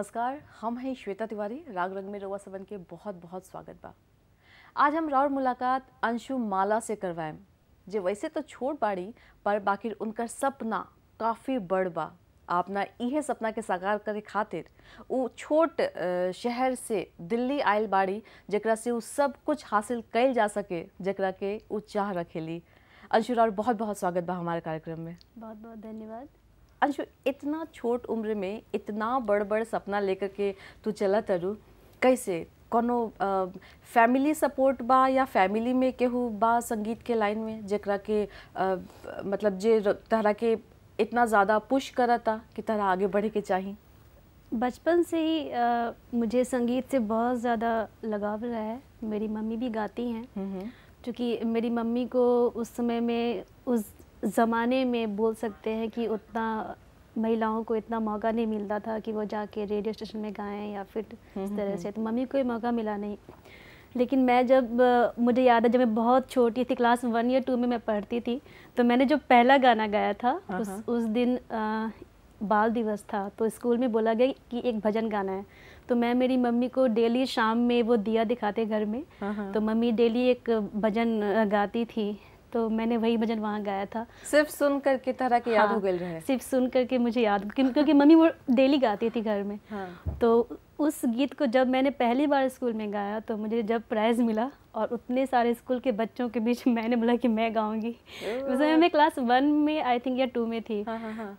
नमस्कार, हम हैं श्वेता तिवारी। राग रंग में रउआ सबन के बहुत बहुत स्वागत बा। आज हम राउर मुलाकात अंशु माला से करवाएम, जे वैसे तो छोट बाड़ी पर बाकी उनकर सपना काफ़ी बड़ बा। अपना इहे सपना के साकार करे खातिर वो छोट शहर से दिल्ली आयल बाड़ी, जेकरा से वो सब कुछ हासिल कैल जा सके, जेकरा के वो चाह रखेली। अंशु, राउर बहुत बहुत स्वागत बा हमारे कार्यक्रम में। बहुत बहुत धन्यवाद। अंशु, इतना छोट उम्र में इतना बड़ बड़ सपना लेकर के तू चला तरू, कैसे? कोनो फैमिली सपोर्ट बा या फैमिली में केहू बा संगीत के लाइन में जेकरा के मतलब जे तहरा के इतना ज़्यादा पुश करता कि तरह आगे बढ़े के चाहिए? बचपन से ही मुझे संगीत से बहुत ज़्यादा लगाव रहा है। मेरी मम्मी भी गाती हैं, क्योंकि मेरी मम्मी को उस समय में, उस ज़माने में बोल सकते हैं कि उतना महिलाओं को इतना मौका नहीं मिलता था कि वो जाके रेडियो स्टेशन में गाएं या फिर इस तरह से, तो मम्मी को ये मौका मिला नहीं। लेकिन मैं जब मुझे याद है, जब मैं बहुत छोटी थी, क्लास 1 या 2 में मैं पढ़ती थी, तो मैंने जो पहला गाना गाया था उस दिन बाल दिवस था, तो स्कूल में बोला गया कि एक भजन गाना है। तो मैं मेरी मम्मी को डेली शाम में वो दिया दिखाते घर में, तो मम्मी डेली एक भजन गाती थी, तो मैंने वही भजन वहाँ गाया था। सिर्फ सुन करके तरह के याद हो गए रहे? सिर्फ सुन करके मुझे याद, क्योंकि मम्मी वो डेली गाती थी घर में। तो उस गीत को जब मैंने पहली बार स्कूल में गाया, तो मुझे जब प्राइज़ मिला और उतने सारे स्कूल के बच्चों के बीच मैंने बोला कि मैं गाऊंगी। उस समय मैं क्लास 1 में आई थिंक या 2 में थी।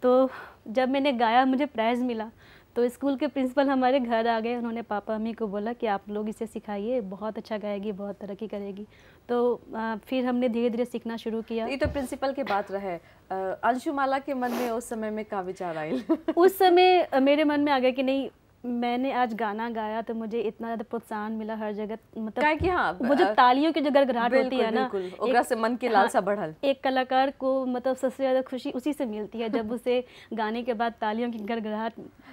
तो जब मैंने गाया, मुझे प्राइज़ मिला, तो स्कूल के प्रिंसिपल हमारे घर आ गए। उन्होंने पापा मम्मी को बोला कि आप लोग इसे सिखाइए, बहुत अच्छा गाएगी, बहुत तरक्की करेगी। तो फिर हमने धीरे धीरे सीखना शुरू किया। ये तो प्रिंसिपल की बात रहे। अंशु माला के मन में उस समय में का विचार आयल? उस समय मेरे मन में आ गया कि नहीं, मैंने आज गाना गाया तो मुझे इतना ज़्यादा प्रोत्साहन मिला हर जगह, मतलब कि हाँ, वो जो तालियों की जो गड़गड़ाहट होती है ना, ओकरा से मन की लालसा बढ़ल। एक कलाकार को मतलब सबसे ज़्यादा खुशी उसी से मिलती है, जब उसे गाने के बाद तालियों की गड़गड़ाहट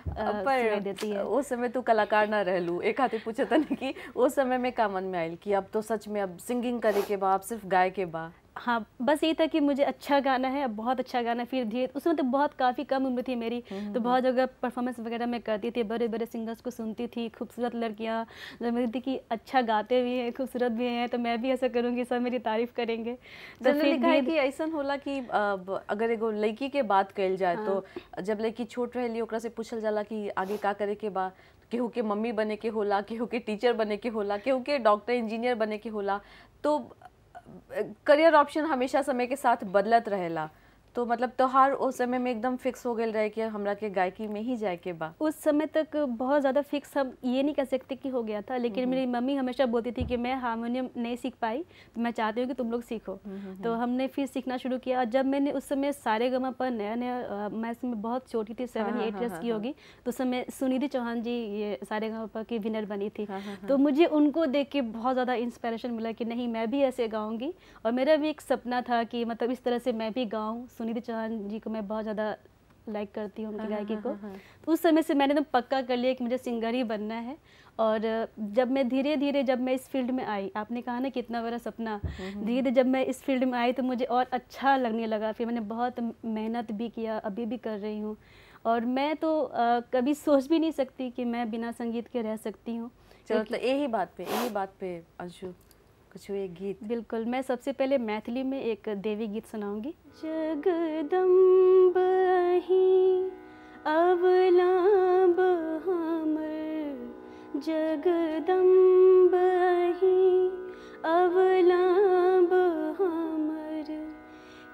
सुनाई देती है। उस समय तू कलाकार ना रहलू, एक हाथे पूछे तने कि उस समय में का मन में आयल कि अब तो सच में अब सिंगिंग करे के बा, अब सिर्फ गाए के बा? हाँ, बस ये था कि मुझे अच्छा गाना है, अब बहुत अच्छा गाना। फिर धीरे, उसमें तो बहुत काफ़ी कम उम्र थी मेरी, तो बहुत जगह परफॉर्मेंस वगैरह मैं करती थी, बड़े बड़े सिंगर्स को सुनती थी, खूबसूरत लड़कियाँ जो मेरी थी कि अच्छा गाते भी हैं, खूबसूरत भी हैं, तो मैं भी ऐसा करूँगी, सब मेरी तारीफ़ करेंगे। तो फिर लिखा है कि ऐसा होला कि अगर एगो लड़की के बात कल जाए, तो जब लड़की छोट रहेली ओकरा से पूछल जाला कि आगे का करे के बा, केहू के मम्मी बने के होला, केहू के टीचर बने के होला, केहू के डॉक्टर इंजीनियर बने के होला, तो करियर ऑप्शन हमेशा समय के साथ बदलत रहेला। तो मतलब त्योहार उस समय में एकदम फिक्स हो गए रहे कि हमरा के गायकी में ही जाए के बा? उस समय तक बहुत ज़्यादा फिक्स हम ये नहीं कह सकते कि हो गया था, लेकिन मेरी मम्मी हमेशा बोलती थी कि मैं हारमोनियम नहीं सीख पाई, तो मैं चाहती हूँ कि तुम लोग सीखो। तो हमने फिर सीखना शुरू किया। जब मैंने उस समय सारेगामा पर नया नया, मैं इसमें बहुत छोटी थी, 7-8 ईयर्स की होगी, तो उस समय सुनिधि चौहान जी ये सारेगामा पर की विनर बनी थी। तो मुझे उनको देख के बहुत ज़्यादा इंस्पिरेशन मिला कि नहीं, मैं भी ऐसे गाऊँगी। और मेरा भी एक सपना था कि मतलब इस तरह से मैं भी गाऊँ। सुनिधि चौहान जी को मैं बहुत ज़्यादा लाइक करती हूँ, उनकी गायकी को। तो उस समय से मैंने एकदम पक्का कर लिया कि मुझे सिंगर ही बनना है। और जब मैं धीरे धीरे, जब मैं इस फील्ड में आई, आपने कहा ना कितना बड़ा सपना, धीरे धीरे जब मैं इस फील्ड में आई तो मुझे और अच्छा लगने लगा। फिर मैंने बहुत मेहनत भी किया, अभी भी कर रही हूँ। और मैं तो कभी सोच भी नहीं सकती कि मैं बिना संगीत के रह सकती हूँ। चलो, तो यही बात पे अंशु कुछ एक गीत। बिल्कुल, मैं सबसे पहले मैथिली में एक देवी गीत सुनाऊंगी। जगदम्ब ही अवलाब हमर, जगदम्ब ही अवलाब हमर,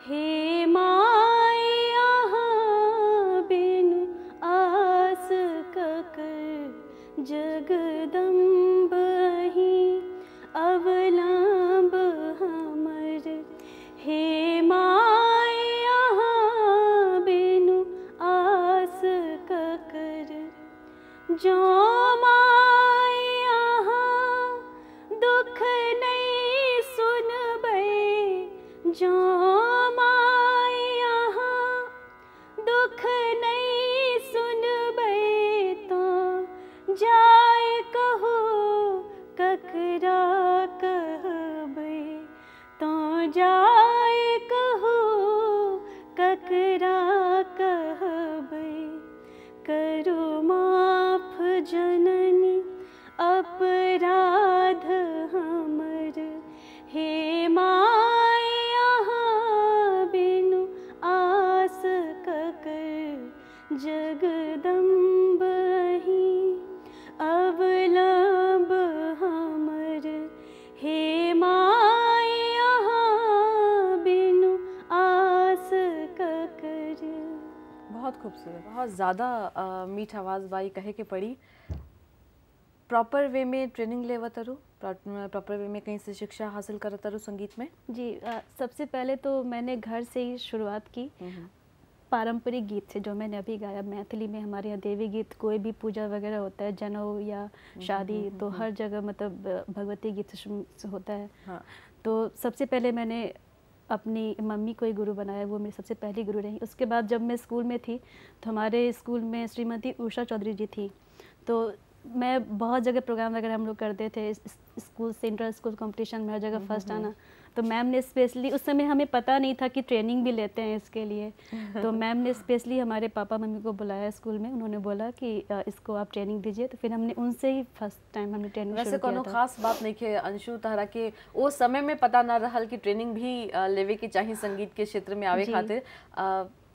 हे माय अहाँ बिनु आस ककर, जगदम्ब ही अवलाब हमर, हे माय अहाँ बिनु आस ककर, जो माय अहाँ दुख नहीं सुनबै, जो माय अहाँ दुख नहीं सुनबै, तो जाय कहू ककरा कहबै, तो जाय कहू ककरा कहबै, करू माफ खूबसूरत, बहुत ज़्यादा मीठ आवाज़ बाई कहे के पड़ी। प्रॉपर वे में ट्रेनिंग लेवा तरु, प्रॉपर वे में कहीं से शिक्षा हासिल कर तरु संगीत में? जी, सबसे पहले तो मैंने घर से ही शुरुआत की पारंपरिक गीत से, जो मैंने अभी गाया मैथिली में। हमारे यहाँ देवी गीत, कोई भी पूजा वगैरह होता है, जनेऊ या शादी, तो हर जगह मतलब भगवती गीत से होता है। हाँ। तो सबसे पहले मैंने अपनी मम्मी को ही गुरु बनाया, वो मेरी सबसे पहली गुरु रही। उसके बाद जब मैं स्कूल में थी तो हमारे स्कूल में श्रीमती उषा चौधरी जी थी, तो मैं बहुत जगह प्रोग्राम वगैरह हम लोग करते थे, स्कूल से इंटर स्कूल कंपटीशन में हर जगह फर्स्ट आना। तो मैम ने स्पेशली, उस समय हमें पता नहीं था कि ट्रेनिंग भी लेते हैं इसके लिए, तो मैम ने स्पेशली हमारे पापा मम्मी को बुलाया स्कूल में। उन्होंने बोला कि इसको आप ट्रेनिंग दीजिए, तो फिर हमने उनसे ही फर्स्ट टाइम हमने ट्रेनिंग शुरू किया था। वैसे कोनो खास बात नहीं के अंशु तहरा के वो समय में पता ना रहल कि ट्रेनिंग भी लेवे की चाहिए संगीत के क्षेत्र में आवे खातिर।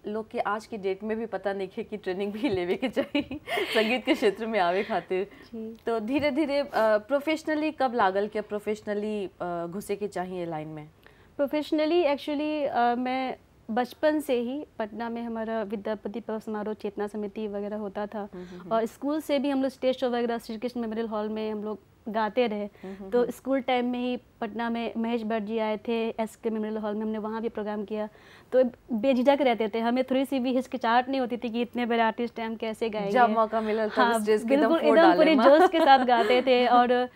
लोग के आज की डेट में भी पता नहीं है कि ट्रेनिंग भी लेवे के चाहिए संगीत के क्षेत्र में आवे खातिर। तो धीरे धीरे प्रोफेशनली कब लागल कि प्रोफेशनली घुसे के चाहिए लाइन में? प्रोफेशनली एक्चुअली मैं बचपन से ही पटना में हमारा विद्यापति पर्व समारोह चेतना समिति वगैरह होता था, और स्कूल से भी हम लोग स्टेज शो वगैरह श्री कृष्ण मेमोरियल हॉल में हम लोग गाते रहे। तो स्कूल टाइम में ही पटना में महेश भट्ट जी आए थे SK मेमोरियल हॉल में, हमने वहाँ भी प्रोग्राम किया। तो बेझिझक रहते थे, हमें थोड़ी सी भी हिचकिचाहट नहीं होती थी कि इतने बड़े आर्टिस्ट हैं, हम कैसे गाएंगे। जब मौका मिला तब हाँ, स्टेज के बिल्कुल एकदम पूरे जोश के साथ गाते थे। और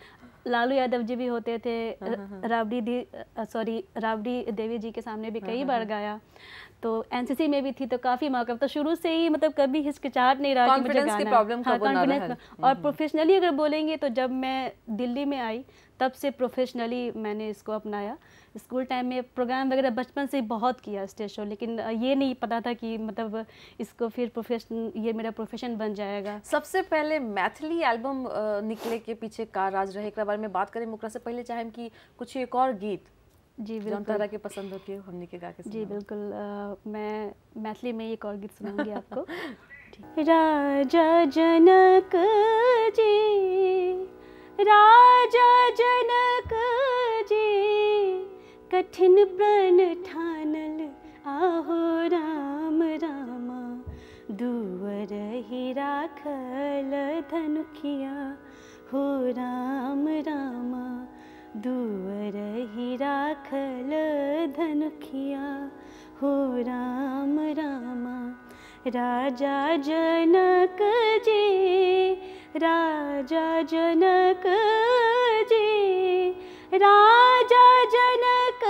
लालू यादव जी भी होते थे, राबड़ी देवी जी के सामने भी कई बार गाया। तो NCC में भी थी, तो काफ़ी मौका, तो शुरू से ही मतलब कभी हिचकिचाहट नहीं रहा कि मुझे गाना है। हाँ, कॉन्फिडेंस। और प्रोफेशनली अगर बोलेंगे तो जब मैं दिल्ली में आई तब से प्रोफेशनली मैंने इसको अपनाया। स्कूल टाइम में प्रोग्राम वगैरह बचपन से बहुत किया स्टेज शो, लेकिन ये नहीं पता था कि मतलब इसको फिर ये मेरा प्रोफेशन बन जाएगा। सबसे पहले मैथिली एल्बम निकले के पीछे का राज रहे, एक बारे में बात करें मुकरा से पहले चाहे कि कुछ एक और गीत जी बिल्कुल तरह के पसंद होती है हमने के गा के? जी बिल्कुल, मैं मैथिली में एक और गीत सुनाऊंगी आपको। राजा जनक जी, राजा जनक जी, कठिन प्रण ठानल आहो राम रामा, दुवर ही राखल धनुखिया हो राम रामा, दुवर ही राखल धनुखिया हो राम रामा। राजा जनक जी, राजा जनक जी, राजा जनक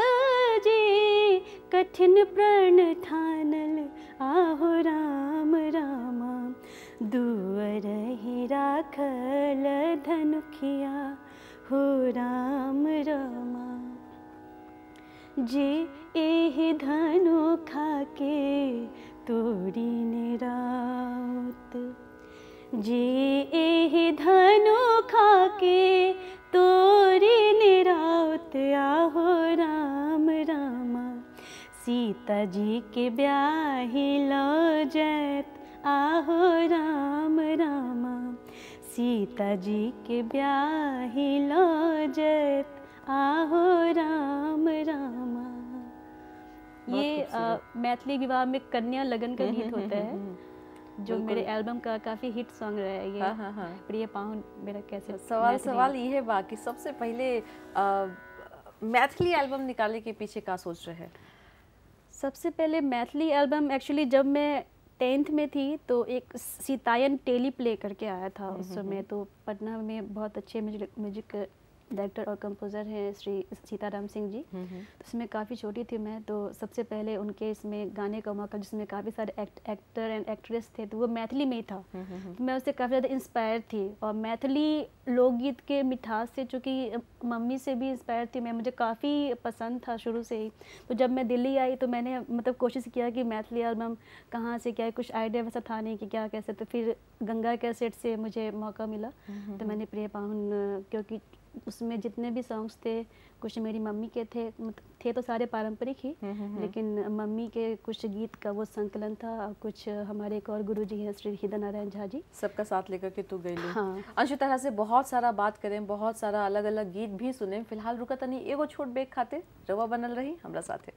जी, कठिन प्रण ठानल आहो राम रामा, दुवर ही राखल धनुखिया हो राम रामा। जे एहि धनु खाके तोरी ने राउत, जे एहि धनु खाके तोरी ने राउत, आहो राम रामा, सीता जी के ब्याही लो जैत, आहो राम रामा, सीता जी के ब्याही लो जैत, आहो राम रामा। ये मैथिली विवाह में कन्या लगन का गीत होता है, जो मेरे एल्बम का काफ़ी हिट सॉन्ग रहा है ये। प्रिय पाहुन मेरा कैसे। सवाल ये है बाकी सबसे पहले मैथिली एल्बम निकालने के पीछे क्या सोच रहे हैं? सबसे पहले मैथिली एल्बम एक्चुअली जब मैं 10th में थी तो एक सीतायन टेली प्ले करके आया था उस समय। तो पटना में बहुत अच्छे म्यूजिक डायरेक्टर और कंपोज़र हैं श्री सीताराम सिंह जी। तो उसमें काफ़ी छोटी थी मैं, तो सबसे पहले उनके इसमें गाने का मौका, जिसमें काफ़ी सारे एक्टर एंड एक्ट्रेस थे, तो वो मैथिली में ही था। तो मैं उससे काफ़ी ज़्यादा इंस्पायर थी, और मैथिली लोकगीत के मिठास से, चूँकि मम्मी से भी इंस्पायर थी मैं, मुझे काफ़ी पसंद था शुरू से ही। तो जब मैं दिल्ली आई तो मैंने मतलब कोशिश किया कि मैथिली एल्बम कहाँ से क्या है, कुछ आइडिया वैसा था नहीं कि क्या कैसे। तो फिर गंगा कैसेट से मुझे मौका मिला, तो मैंने प्रिय पाहुन, क्योंकि उसमें जितने भी सॉन्ग्स थे कुछ मेरी मम्मी के थे तो सारे पारंपरिक ही, लेकिन मम्मी के कुछ गीत का वो संकलन था, और कुछ हमारे एक और गुरुजी हैं श्री हृदय नारायण झा जी, सबका साथ लेकर के तू गई। हाँ। अंशु तरह से बहुत सारा बात करें, बहुत सारा अलग अलग गीत भी सुने। फिलहाल रुका तनी एगो छोट ब्रेक खाते, रवा बनल रही हमरा साथे।